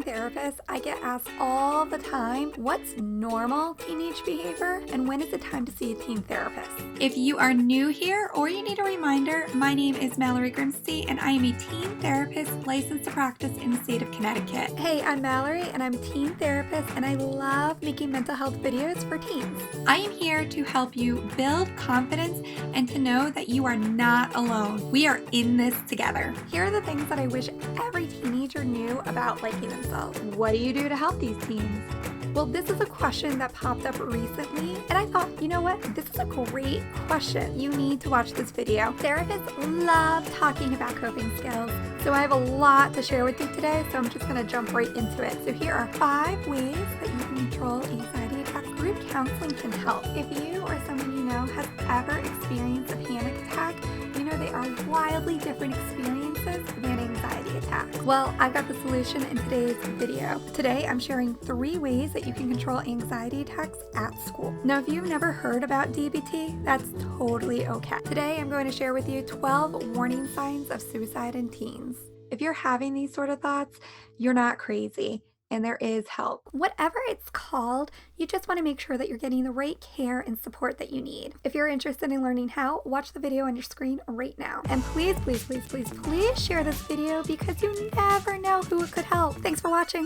therapist, I get asked all the time, what's normal teenage behavior and when is it time to see a teen therapist? If you are new here or you need a reminder, my name is Mallory Grimste and I am a teen therapist licensed to practice in the state of Connecticut. Hey, I'm Mallory and I'm a teen therapist and I love making mental health videos for teens. I am here to help you build confidence and to know that you are not alone. We are in this together. Here are the things that I wish every teenager knew about liking themselves. What do you do to help these teens? Well, this is a question that popped up recently, and I thought, you know what? This is a great question. You need to watch this video. Therapists love talking about coping skills, so I have a lot to share with you today, so I'm just going to jump right into it. So here are 5 ways that you can control anxiety attacks. Group counseling can help. If you or someone you know has ever experienced a panic attack, you know they are wildly different experiences than anxiety attacks. Well, I've got the solution in today's video. Today, I'm sharing 3 ways that you can control anxiety attacks at school. Now, if you've never heard about DBT, that's totally okay. Today, I'm going to share with you 12 warning signs of suicide in teens. If you're having these sort of thoughts, you're not crazy. And there is help. Whatever it's called, you just want to make sure that you're getting the right care and support that you need. If you're interested in learning how, watch the video on your screen right now. And please, please, please, please, please share this video because you never know who it could help. Thanks for watching.